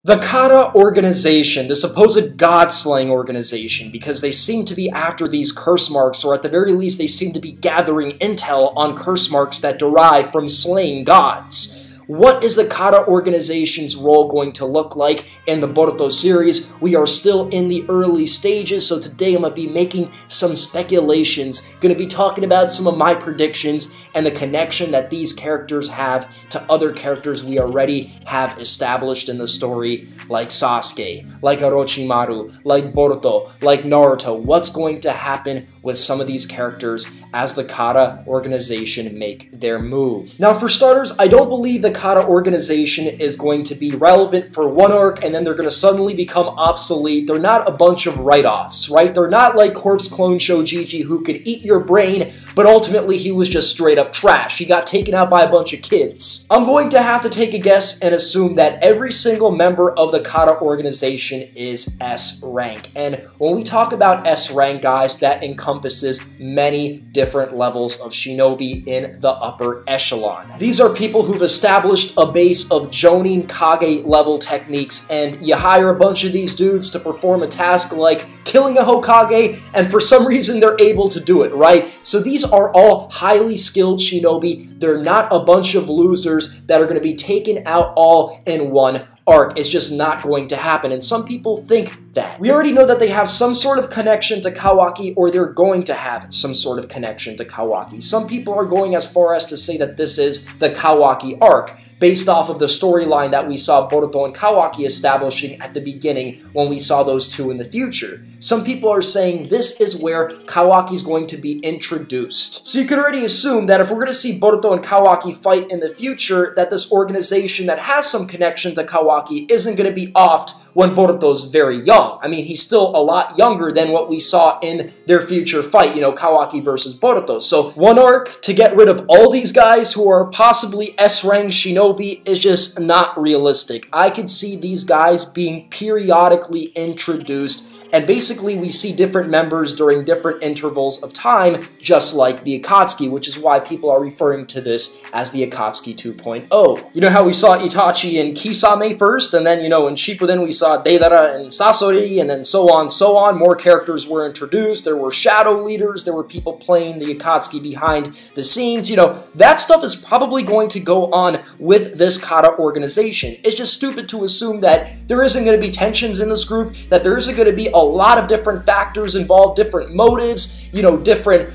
The Kara organization, the supposed god-slaying organization, because they seem to be after these curse marks, or at the very least they seem to be gathering intel on curse marks that derive from slaying gods. What is the Kara organization's role going to look like in the Boruto series? We are still in the early stages, so today I'm going to be making some speculations, going to be talking about some of my predictions and the connection that these characters have to other characters we already have established in the story, like Sasuke, like Orochimaru, like Boruto, like Naruto. What's going to happen with some of these characters as the Kara organization make their move? Now, for starters, I don't believe the Kara organization is going to be relevant for one arc and then they're going to suddenly become obsolete. They're not a bunch of write-offs, right? They're not like Corpse Clone Shojiji who could eat your brain, but ultimately he was just straight up trash. He got taken out by a bunch of kids. I'm going to have to take a guess and assume that every single member of the Kara organization is S rank. And when we talk about S rank, guys, that encompasses many different levels of shinobi in the upper echelon. These are people who've established a base of Jonin Kage level techniques, and you hire a bunch of these dudes to perform a task like killing a Hokage, and for some reason they're able to do it, right? So these are all highly skilled shinobi. They're not a bunch of losers that are going to be taken out all in one arc. It's just not going to happen, and some people think that. We already know that they have some sort of connection to Kawaki, or they're going to have some sort of connection to Kawaki. Some people are going as far as to say that this is the Kawaki arc, based off of the storyline that we saw Boruto and Kawaki establishing at the beginning when we saw those two in the future. Some people are saying this is where Kawaki's going to be introduced. So you could already assume that if we're going to see Boruto and Kawaki fight in the future, that this organization that has some connection to Kawaki isn't going to be offed when Boruto's very young. I mean, he's still a lot younger than what we saw in their future fight, you know, Kawaki versus Boruto. So one arc to get rid of all these guys who are possibly S-rank shinobi is just not realistic. I could see these guys being periodically introduced, and basically we see different members during different intervals of time, just like the Akatsuki, which is why people are referring to this as the Akatsuki 2.0. You know how we saw Itachi and Kisame first, and then, you know, in Shippuden we saw Deidara and Sasori, and then so on, so on. More characters were introduced, there were shadow leaders, there were people playing the Akatsuki behind the scenes. You know, that stuff is probably going to go on with this Kara organization. It's just stupid to assume that there isn't going to be tensions in this group, that there isn't going to be a lot of different factors involved, different motives, you know, different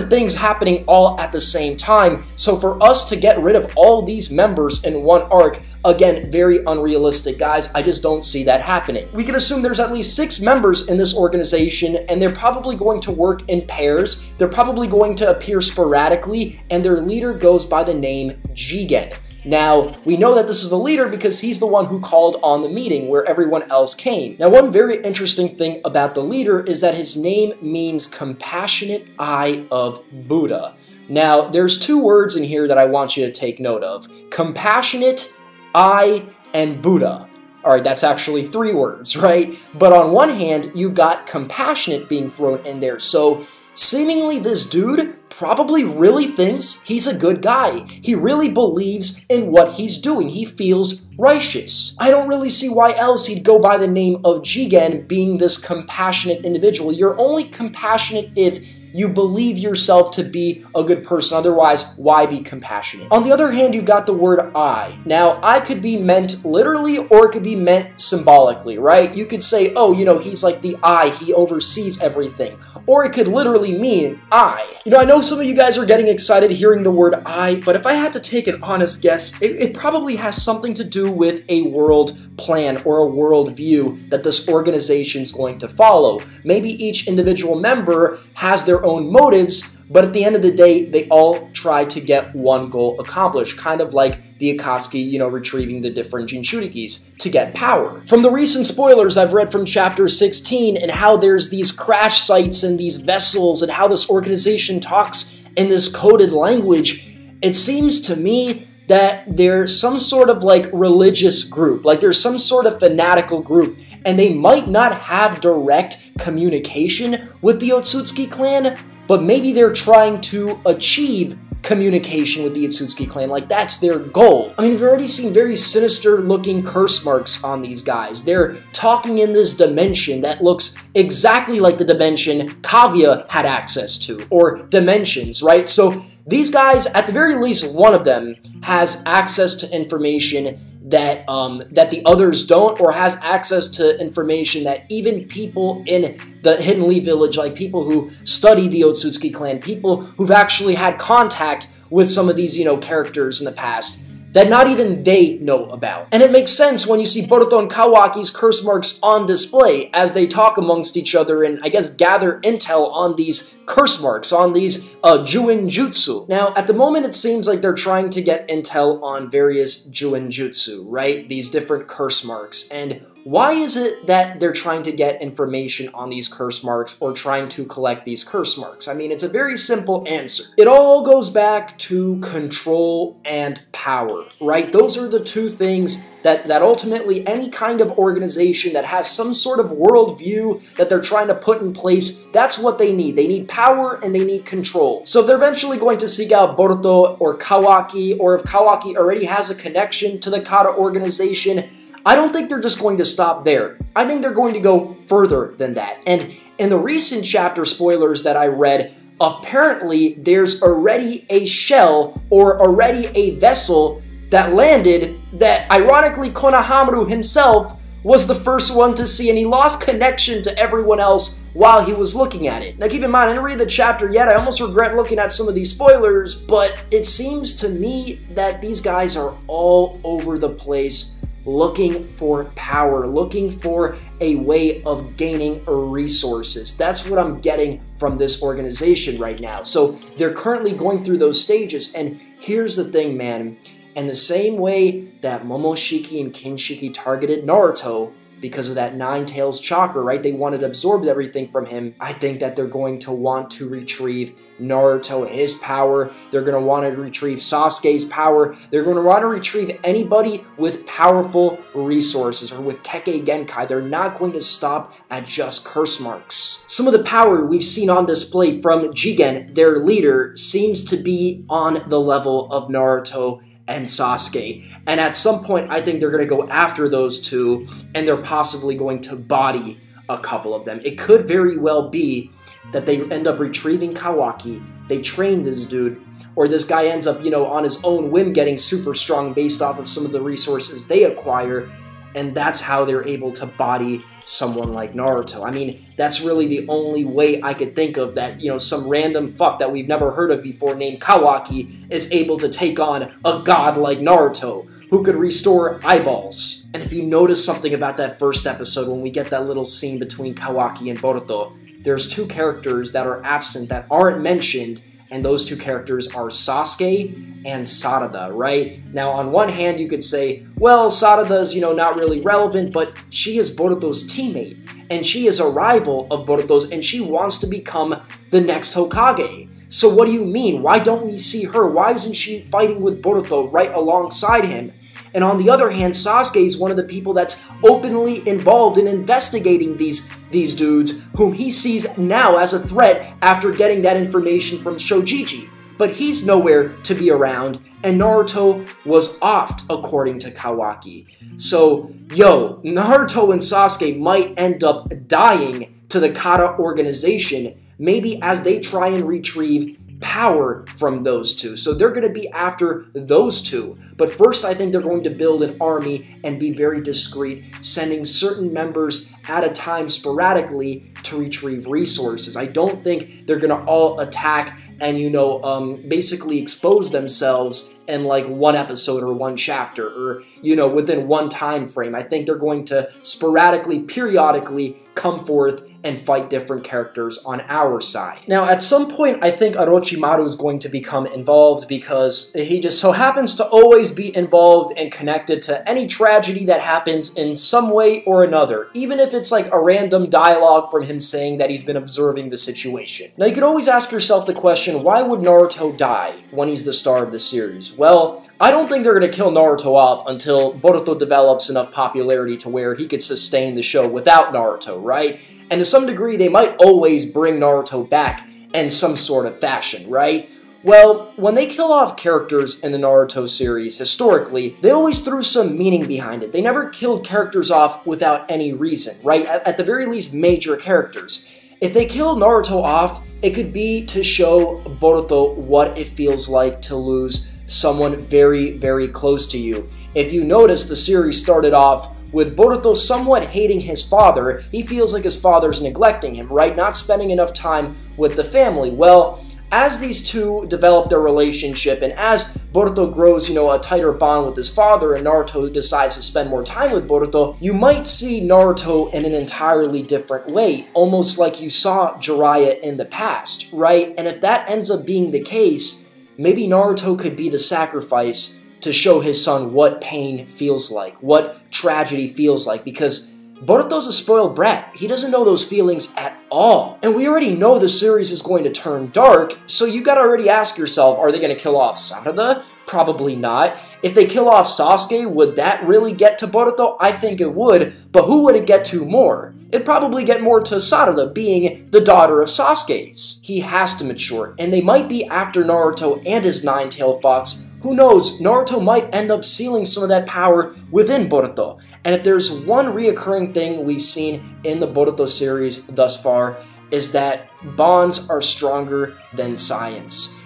things happening all at the same time. So for us to get rid of all these members in one arc, again, very unrealistic, guys. I just don't see that happening. We can assume there's at least 6 members in this organization, and they're probably going to work in pairs. They're probably going to appear sporadically, and their leader goes by the name Jigen. Now, we know that this is the leader because he's the one who called on the meeting where everyone else came. Now, one very interesting thing about the leader is that his name means compassionate eye of Buddha. Now, there's 2 words in here that I want you to take note of. Compassionate eye and Buddha. Alright, that's actually 3 words, right? But on one hand, you've got compassionate being thrown in there. So, seemingly this dude probably really thinks he's a good guy. He really believes in what he's doing. He feels righteous. I don't really see why else he'd go by the name of Jigen, being this compassionate individual. You're only compassionate if you believe yourself to be a good person. Otherwise, why be compassionate? On the other hand, you've got the word I. Now, I could be meant literally or it could be meant symbolically, right? You could say, oh, you know, he's like the eye. He oversees everything. Or it could literally mean I. You know, I know some of you guys are getting excited hearing the word I, but if I had to take an honest guess, it probably has something to do with a world plan or a world view that this organization's going to follow. Maybe each individual member has their own motives, but at the end of the day, they all try to get one goal accomplished, kind of like the Akatsuki, you know, retrieving the different Jinchurikis to get power. From the recent spoilers I've read from chapter 16 and how there's these crash sites and these vessels and how this organization talks in this coded language, it seems to me that there's some sort of like religious group, like there's some sort of fanatical group, and they might not have direct communication with the Otsutsuki clan, but maybe they're trying to achieve communication with the Otsutsuki clan. Like, that's their goal. I mean, we've already seen very sinister-looking curse marks on these guys. They're talking in this dimension that looks exactly like the dimension Kaguya had access to, or dimensions, right? So these guys, at the very least, one of them has access to information that that the others don't, or has access to information that even people in the Hidden Leaf Village, like people who study the Otsutsuki clan, people who've actually had contact with some of these, you know, characters in the past, that not even they know about. And it makes sense when you see Boruto and Kawaki's curse marks on display as they talk amongst each other and, I guess, gather intel on these curse marks, on these Juin Jutsu. Now, at the moment, it seems like they're trying to get intel on various Juin Jutsu, right? These different curse marks. And why is it that they're trying to get information on these curse marks, or trying to collect these curse marks? I mean, it's a very simple answer. It all goes back to control and power, right? Those are the two things that ultimately any kind of organization that has some sort of worldview that they're trying to put in place, that's what they need. They need power and they need control. So if they're eventually going to seek out Boruto or Kawaki, or if Kawaki already has a connection to the Kara organization, I don't think they're just going to stop there. I think they're going to go further than that. And in the recent chapter spoilers that I read, apparently there's already a shell, or already a vessel that landed that, ironically, Konohamaru himself was the first one to see, and he lost connection to everyone else while he was looking at it. Now keep in mind, I didn't read the chapter yet. I almost regret looking at some of these spoilers, but it seems to me that these guys are all over the place, looking for power, looking for a way of gaining resources. That's what I'm getting from this organization right now. So they're currently going through those stages, and here's the thing, man. And the same way that Momoshiki and Kinshiki targeted Naruto because of that Nine Tails chakra, right? They wanted to absorb everything from him. I think that they're going to want to retrieve Naruto, his power. They're going to want to retrieve Sasuke's power. They're going to want to retrieve anybody with powerful resources, or with Kekkei Genkai. They're not going to stop at just curse marks. Some of the power we've seen on display from Jigen, their leader, seems to be on the level of Naruto and Sasuke. And at some point, I think they're going to go after those two, and they're possibly going to body a couple of them. It could very well be that they end up retrieving Kawaki, they train this dude, or this guy ends up, you know, on his own whim getting super strong based off of some of the resources they acquire, and that's how they're able to body someone like Naruto. I mean, that's really the only way I could think of that, you know, some random fuck that we've never heard of before named Kawaki is able to take on a god like Naruto, who could restore eyeballs. And if you notice something about that first episode, when we get that little scene between Kawaki and Boruto, there's two characters that are absent, that aren't mentioned, and those two characters are Sasuke and Sarada, right? Now, on one hand, you could say, well, Sarada's, you know, not really relevant, but she is Boruto's teammate, and she is a rival of Boruto's, and she wants to become the next Hokage. So what do you mean? Why don't we see her? Why isn't she fighting with Boruto right alongside him? And on the other hand, Sasuke is one of the people that's openly involved in investigating these dudes, whom he sees now as a threat after getting that information from Shojiji. But he's nowhere to be around, and Naruto was offed, according to Kawaki. So, yo, Naruto and Sasuke might end up dying to the Kara organization, maybe as they try and retrieve power from those two. So they're going to be after those two. But first, I think they're going to build an army and be very discreet, sending certain members at a time sporadically to retrieve resources. I don't think they're going to all attack and, you know, basically expose themselves in like one episode or one chapter, or, you know, within one time frame. I think they're going to sporadically, periodically come forth and fight different characters on our side. Now, at some point, I think Orochimaru is going to become involved, because he just so happens to always be involved and connected to any tragedy that happens in some way or another, even if it's like a random dialogue from him saying that he's been observing the situation. Now, you could always ask yourself the question, why would Naruto die when he's the star of the series? Well, I don't think they're going to kill Naruto off until Boruto develops enough popularity to where he could sustain the show without Naruto, right? And to some degree, they might always bring Naruto back in some sort of fashion, right? Well, when they kill off characters in the Naruto series, historically, they always threw some meaning behind it. They never killed characters off without any reason, right? At the very least, major characters. If they kill Naruto off, it could be to show Boruto what it feels like to lose someone very, very close to you. If you notice, the series started off with Boruto somewhat hating his father. He feels like his father's neglecting him, right? Not spending enough time with the family. Well, as these two develop their relationship and as Boruto grows, a tighter bond with his father and Naruto decides to spend more time with Boruto, you might see Naruto in an entirely different way, almost like you saw Jiraiya in the past, right? And if that ends up being the case, maybe Naruto could be the sacrifice to show his son what pain feels like, what tragedy feels like, because Boruto's a spoiled brat. He doesn't know those feelings at all. And we already know the series is going to turn dark, so you gotta already ask yourself, are they gonna kill off Sarada? Probably not. If they kill off Sasuke, would that really get to Boruto? I think it would, but who would it get to more? It'd probably get more to Sarada, being the daughter of Sasuke's. He has to mature, and they might be after Naruto and his nine-tailed fox. Who knows, Naruto might end up sealing some of that power within Boruto. And if there's one reoccurring thing we've seen in the Boruto series thus far, is that bonds are stronger than science.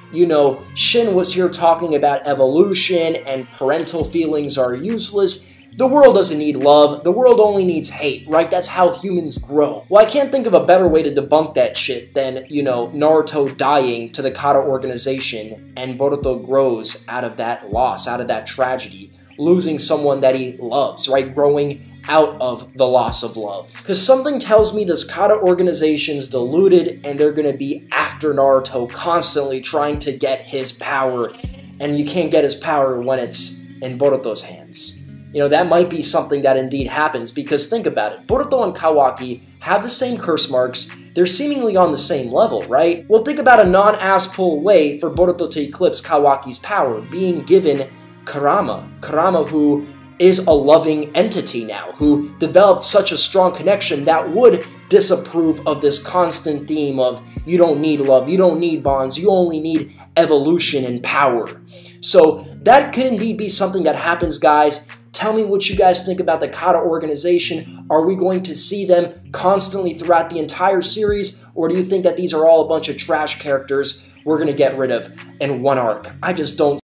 Shin was here talking about evolution and parental feelings are useless. The world doesn't need love, the world only needs hate, right? That's how humans grow. Well, I can't think of a better way to debunk that shit than, Naruto dying to the Kara organization and Boruto grows out of that loss, out of that tragedy, losing someone that he loves, right? Growing out of the loss of love. Because something tells me this Kara organization's deluded and they're gonna be after Naruto, constantly trying to get his power, and you can't get his power when it's in Boruto's hands. That might be something that indeed happens, because think about it. Boruto and Kawaki have the same curse marks. They're seemingly on the same level, right? Well, think about a non-ass-pull way for Boruto to eclipse Kawaki's power, being given Kurama. Kurama, who is a loving entity now, who developed such a strong connection that would disapprove of this constant theme of you don't need love, you don't need bonds, you only need evolution and power. So that could indeed be something that happens, guys. Tell me what you guys think about the Kara organization. Are we going to see them constantly throughout the entire series, or do you think that these are all a bunch of trash characters we're going to get rid of in one arc? I just don't